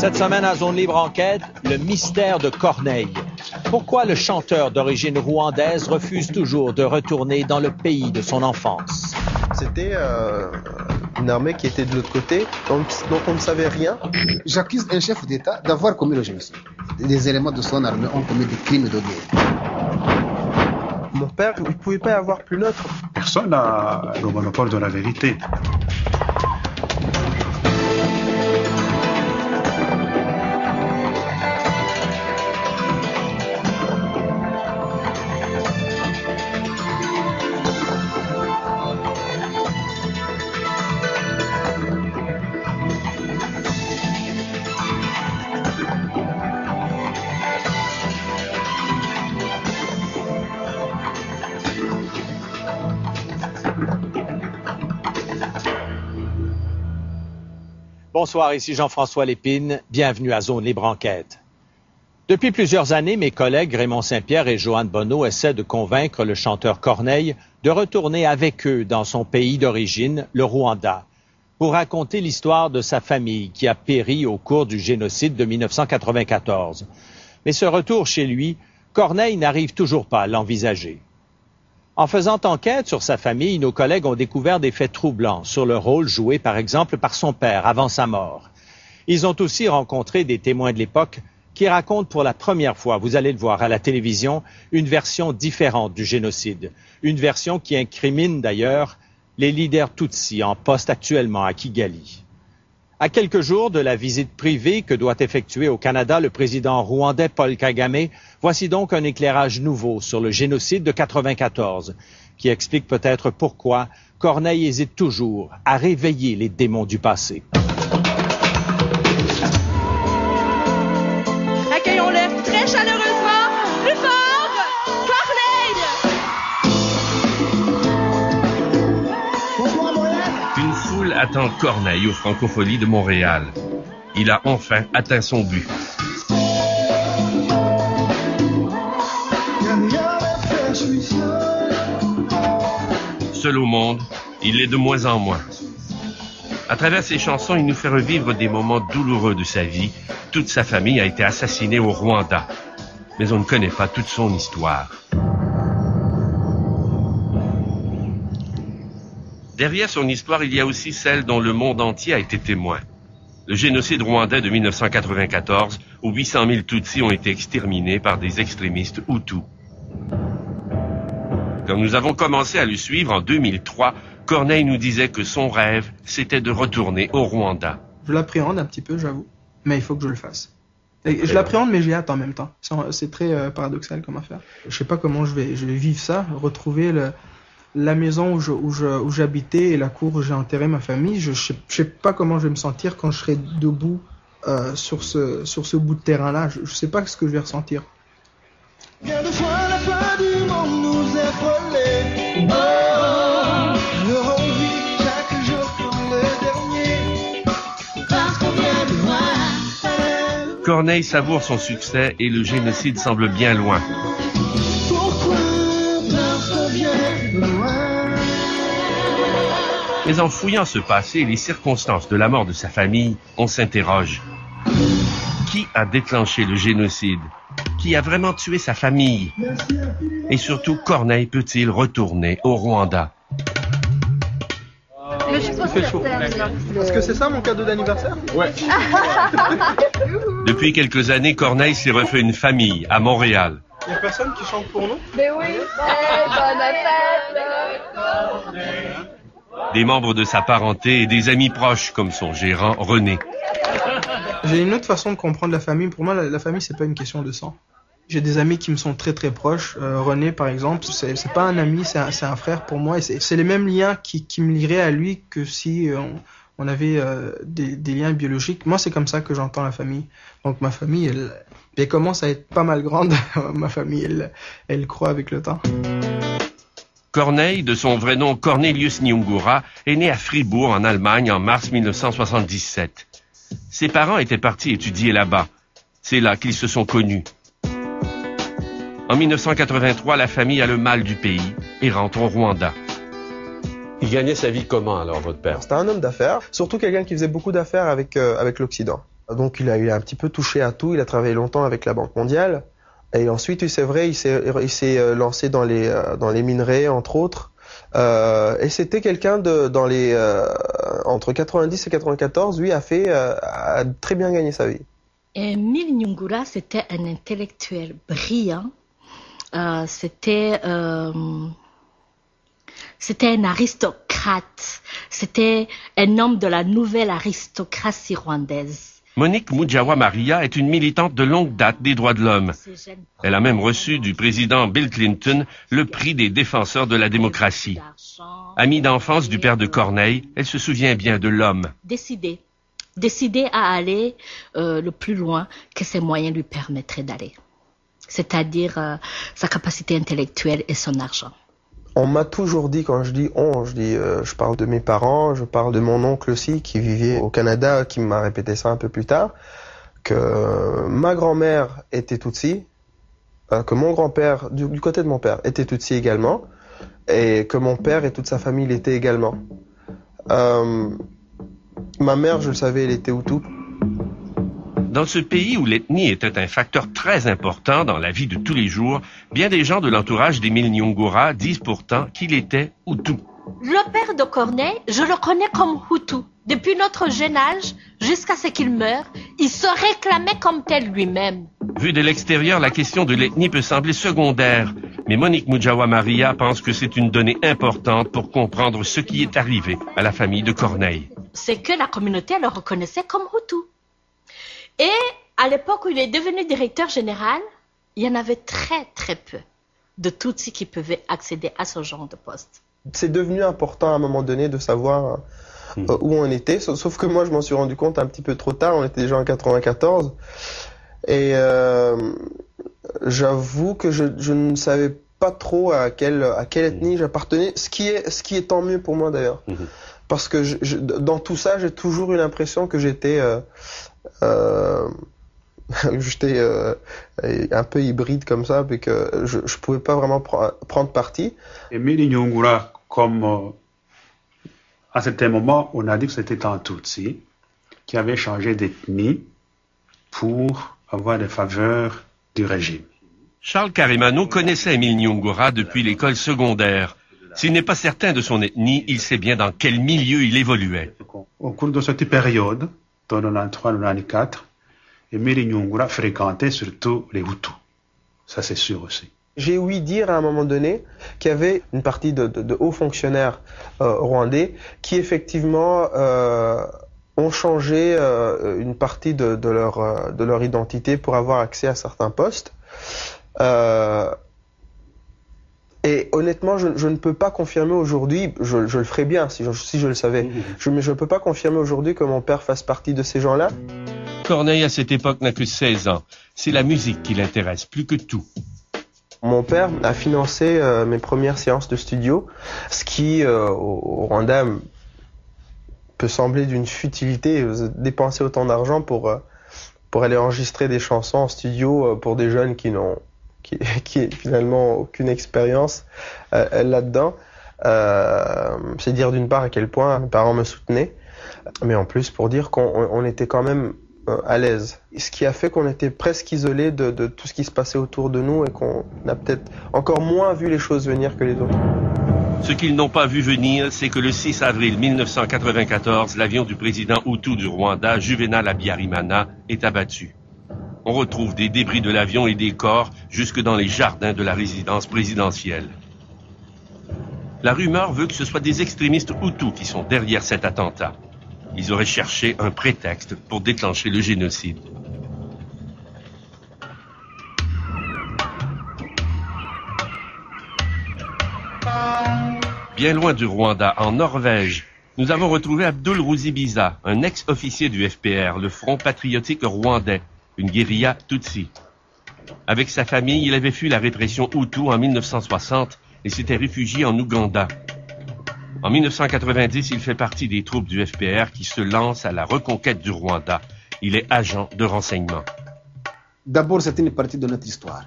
Cette semaine à Zone Libre Enquête, le mystère de Corneille. Pourquoi le chanteur d'origine rwandaise refuse toujours de retourner dans le pays de son enfance? C'était une armée qui était de l'autre côté, dont on ne savait rien. J'accuse un chef d'État d'avoir commis le génocide. Les éléments de son armée ont commis des crimes de guerre. Mon père, il ne pouvait pas y avoir plus neutre. Personne n'a le monopole de la vérité. Bonsoir, ici Jean-François Lépine. Bienvenue à Zone Libre Enquête. Depuis plusieurs années, mes collègues Raymond Saint-Pierre et Joanne Bonneau essaient de convaincre le chanteur Corneille de retourner avec eux dans son pays d'origine, le Rwanda, pour raconter l'histoire de sa famille qui a péri au cours du génocide de 1994. Mais ce retour chez lui, Corneille n'arrive toujours pas à l'envisager. En faisant enquête sur sa famille, nos collègues ont découvert des faits troublants sur le rôle joué, par exemple, par son père avant sa mort. Ils ont aussi rencontré des témoins de l'époque qui racontent pour la première fois, vous allez le voir à la télévision, une version différente du génocide. Une version qui incrimine d'ailleurs les leaders Tutsis en poste actuellement à Kigali. À quelques jours de la visite privée que doit effectuer au Canada le président rwandais Paul Kagame, voici donc un éclairage nouveau sur le génocide de 1994, qui explique peut-être pourquoi Corneille hésite toujours à réveiller les démons du passé. Accueillons-le très chaleureusement, plus fort, Corneille! Une foule attend Corneille aux Francopholies de Montréal. Il a enfin atteint son but. Seul au monde, il l'est de moins en moins. À travers ses chansons, il nous fait revivre des moments douloureux de sa vie. Toute sa famille a été assassinée au Rwanda. Mais on ne connaît pas toute son histoire. Derrière son histoire, il y a aussi celle dont le monde entier a été témoin. Le génocide rwandais de 1994, où 800 000 Tutsis ont été exterminés par des extrémistes Hutus. Quand nous avons commencé à le suivre en 2003, Corneille nous disait que son rêve, c'était de retourner au Rwanda. Je l'appréhende un petit peu, j'avoue, mais il faut que je le fasse. Et je l'appréhende, mais j'ai hâte en même temps. C'est très paradoxal comme affaire. Je sais pas comment je vais vivre ça, retrouver la maison où j'habitais et la cour où j'ai enterré ma famille. Je sais pas comment je vais me sentir quand je serai debout sur ce bout de terrain-là. Je sais pas ce que je vais ressentir. Bien de fois la fin du monde nous est frôlée. Oh, je revis chaque jour comme le dernier. Parce qu'on vient de loin. Corneille savoure son succès et le génocide semble bien loin. Pourquoi? Parce qu'on vient de loin. Mais en fouillant ce passé et les circonstances de la mort de sa famille, on s'interroge. Qui a déclenché le génocide? Qui a vraiment tué sa famille? Et surtout, Corneille peut-il retourner au Rwanda? Il fait chaud. Est-ce que c'est ça mon cadeau d'anniversaire? Ouais. Depuis quelques années, Corneille s'est refait une famille à Montréal. Il y a personne qui chante pour nous? Mais oui, bonne fête! Des membres de sa parenté et des amis proches comme son gérant René. J'ai une autre façon de comprendre la famille. Pour moi, la famille, c'est pas une question de sang. J'ai des amis qui me sont très très proches. René, par exemple, c'est pas un ami, c'est un frère pour moi. Et c'est les mêmes liens qui me lieraient à lui que si on avait des liens biologiques. Moi, c'est comme ça que j'entends la famille. Donc ma famille, elle commence à être pas mal grande. Ma famille, elle croît avec le temps. Corneille, de son vrai nom Cornelius Nyungura, est né à Fribourg, en Allemagne, en mars 1977. Ses parents étaient partis étudier là-bas. C'est là qu'ils se sont connus. En 1983, la famille a le mal du pays et rentre au Rwanda. Il gagnait sa vie comment alors, votre père? C'était un homme d'affaires, surtout quelqu'un qui faisait beaucoup d'affaires avec l'Occident. Donc il a un petit peu touché à tout, il a travaillé longtemps avec la Banque mondiale. Et ensuite, c'est vrai, il s'est lancé dans les minerais, entre autres. Et c'était quelqu'un entre 90 et 94, lui, a très bien gagné sa vie. Emile Nyungura, c'était un intellectuel brillant. C'était un aristocrate. C'était un homme de la nouvelle aristocratie rwandaise. Monique Mujawa Maria est une militante de longue date des droits de l'homme. Elle a même reçu du président Bill Clinton le prix des défenseurs de la démocratie. Amie d'enfance du père de Corneille, elle se souvient bien de l'homme. Décidé à aller le plus loin que ses moyens lui permettraient d'aller. C'est-à-dire sa capacité intellectuelle et son argent. On m'a toujours dit, quand je dis on, je parle de mes parents, je parle de mon oncle aussi qui vivait au Canada, qui m'a répété ça un peu plus tard, que ma grand-mère était Tutsi, que mon grand-père, du côté de mon père, était Tutsi également, et que mon père et toute sa famille l'étaient également. Ma mère, je le savais, elle était Hutu. Dans ce pays où l'ethnie était un facteur très important dans la vie de tous les jours, bien des gens de l'entourage d'Émile Nyungura disent pourtant qu'il était Hutu. Le père de Corneille, je le connais comme Hutu. Depuis notre jeune âge, jusqu'à ce qu'il meure, il se réclamait comme tel lui-même. Vu de l'extérieur, la question de l'ethnie peut sembler secondaire, mais Monique Mujawa Maria pense que c'est une donnée importante pour comprendre ce qui est arrivé à la famille de Corneille. C'est que la communauté le reconnaissait comme Hutu. Et à l'époque où il est devenu directeur général, il y en avait très très peu de Tutsis qui pouvaient accéder à ce genre de poste. C'est devenu important à un moment donné de savoir où on était, sauf que moi je m'en suis rendu compte un petit peu trop tard, on était déjà en 94, et j'avoue que je ne savais pas trop à quelle ethnie j'appartenais, ce qui est tant mieux pour moi d'ailleurs, parce que dans tout ça j'ai toujours eu l'impression que j'étais un peu hybride comme ça, puis que je pouvais pas vraiment prendre parti. Emile Nyungura, comme à certains moments, on a dit que c'était un Tutsi qui avait changé d'ethnie pour avoir des faveurs du régime. Charles Caremano connaissait Emile Nyungura depuis l'école secondaire. S'il n'est pas certain de son ethnie, il sait bien dans quel milieu il évoluait. Au cours de cette période, dans 93-94, Emile Nyungura fréquentait surtout les Hutus. Ça, c'est sûr aussi. J'ai ouï dire à un moment donné qu'il y avait une partie de hauts fonctionnaires rwandais qui effectivement ont changé une partie de leur identité pour avoir accès à certains postes. Et honnêtement, je ne peux pas confirmer aujourd'hui, je le ferais bien si je le savais, mais je ne peux pas confirmer aujourd'hui que mon père fasse partie de ces gens-là. Corneille, à cette époque, n'a que 16 ans. C'est la musique qui l'intéresse, plus que tout. Mon père a financé mes premières séances de studio, ce qui, au Rwanda, peut sembler d'une futilité, dépenser autant d'argent pour aller enregistrer des chansons en studio pour des jeunes qui n'ont finalement aucune expérience là-dedans. C'est dire d'une part à quel point mes parents me soutenaient, mais en plus pour dire qu'on était quand même à l'aise. Ce qui a fait qu'on était presque isolés de tout ce qui se passait autour de nous et qu'on a peut-être encore moins vu les choses venir que les autres. Ce qu'ils n'ont pas vu venir, c'est que le 6 avril 1994, l'avion du président Hutu du Rwanda, Juvenal Habyarimana, est abattu. On retrouve des débris de l'avion et des corps jusque dans les jardins de la résidence présidentielle. La rumeur veut que ce soit des extrémistes Hutus qui sont derrière cet attentat. Ils auraient cherché un prétexte pour déclencher le génocide. Bien loin du Rwanda, en Norvège, nous avons retrouvé Abdul Ruzibiza, un ex-officier du FPR, le Front patriotique rwandais, une guérilla Tutsi. Avec sa famille, il avait fui la répression Hutu en 1960 et s'était réfugié en Ouganda. En 1990, il fait partie des troupes du FPR qui se lancent à la reconquête du Rwanda. Il est agent de renseignement. D'abord, c'est une partie de notre histoire.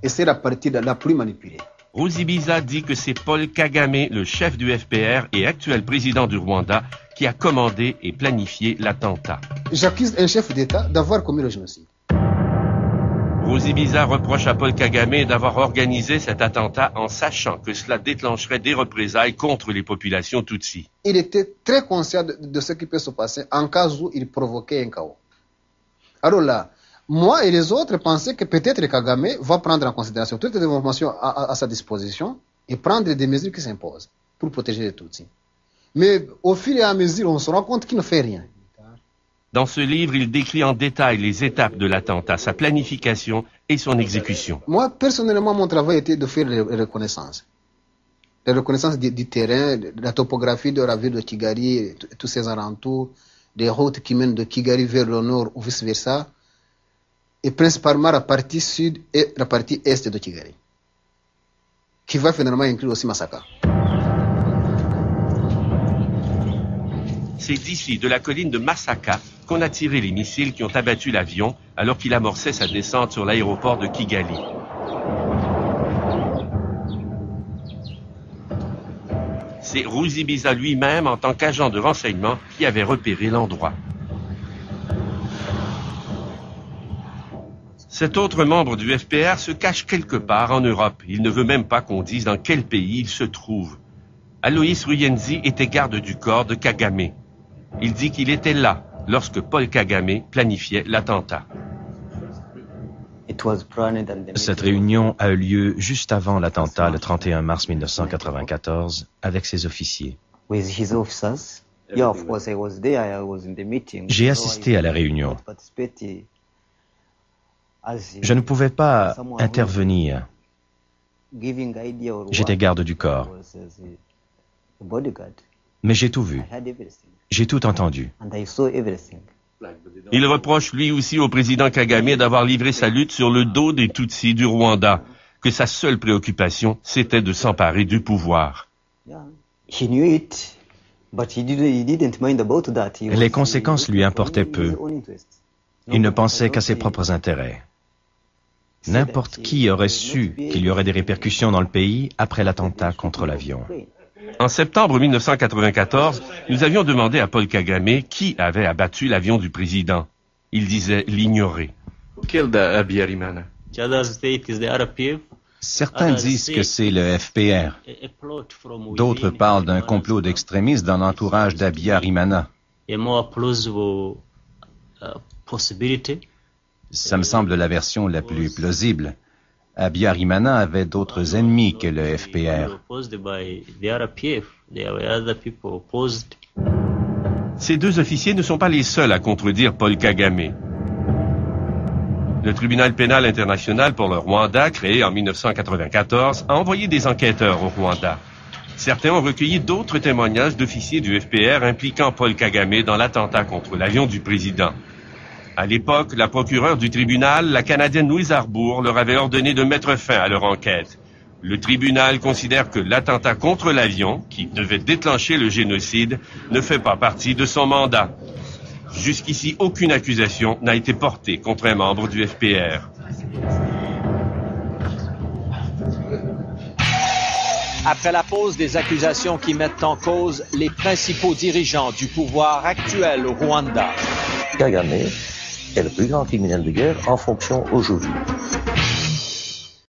Et c'est la partie la plus manipulée. Ruzibiza dit que c'est Paul Kagame, le chef du FPR et actuel président du Rwanda, qui a commandé et planifié l'attentat. J'accuse un chef d'État d'avoir commis le génocide. Ruzibiza reproche à Paul Kagame d'avoir organisé cet attentat en sachant que cela déclencherait des représailles contre les populations Tutsis. Il était très conscient de ce qui peut se passer en cas où il provoquait un chaos. Alors là, moi et les autres pensaient que peut-être Kagame va prendre en considération toutes les informations à sa disposition et prendre des mesures qui s'imposent pour protéger les Tutsis. Mais au fur et à mesure, on se rend compte qu'il ne fait rien. Dans ce livre, il décrit en détail les étapes de l'attentat, sa planification et son exécution. Moi, personnellement, mon travail était de faire les reconnaissances. Les reconnaissances du terrain, de la topographie de la ville de Kigali, tous ses alentours, des routes qui mènent de Kigali vers le nord ou vice-versa, et principalement la partie sud et la partie est de Kigali, qui va finalement inclure aussi Masaka. C'est d'ici, de la colline de Masaka, qu'on a tiré les missiles qui ont abattu l'avion alors qu'il amorçait sa descente sur l'aéroport de Kigali. C'est Ruzibiza lui-même, en tant qu'agent de renseignement, qui avait repéré l'endroit. Cet autre membre du FPR se cache quelque part en Europe. Il ne veut même pas qu'on dise dans quel pays il se trouve. Aloïs Ruyenzi était garde du corps de Kagame. Il dit qu'il était là lorsque Paul Kagame planifiait l'attentat. Cette réunion a eu lieu juste avant l'attentat, le 31 mars 1994, avec ses officiers. J'ai assisté à la réunion. Je ne pouvais pas intervenir. J'étais garde du corps. Mais j'ai tout vu. J'ai tout entendu. Il reproche lui aussi au président Kagame d'avoir livré sa lutte sur le dos des Tutsis du Rwanda, que sa seule préoccupation, c'était de s'emparer du pouvoir. Les conséquences lui importaient peu. Il ne pensait qu'à ses propres intérêts. N'importe qui aurait su qu'il y aurait des répercussions dans le pays après l'attentat contre l'avion. En septembre 1994, nous avions demandé à Paul Kagame qui avait abattu l'avion du président. Il disait l'ignorer. Certains disent que c'est le FPR. D'autres parlent d'un complot d'extrémistes dans l'entourage d'Abiyarimana. Ça me semble la version la plus plausible. Abiyarimana avait d'autres ennemis que le FPR. Ces deux officiers ne sont pas les seuls à contredire Paul Kagame. Le tribunal pénal international pour le Rwanda, créé en 1994, a envoyé des enquêteurs au Rwanda. Certains ont recueilli d'autres témoignages d'officiers du FPR impliquant Paul Kagame dans l'attentat contre l'avion du président. À l'époque, la procureure du tribunal, la Canadienne Louise Arbour, leur avait ordonné de mettre fin à leur enquête. Le tribunal considère que l'attentat contre l'avion, qui devait déclencher le génocide, ne fait pas partie de son mandat. Jusqu'ici, aucune accusation n'a été portée contre un membre du FPR. Après la pause des accusations qui mettent en cause les principaux dirigeants du pouvoir actuel au Rwanda. Kagame est le plus grand criminel de guerre en fonction aujourd'hui.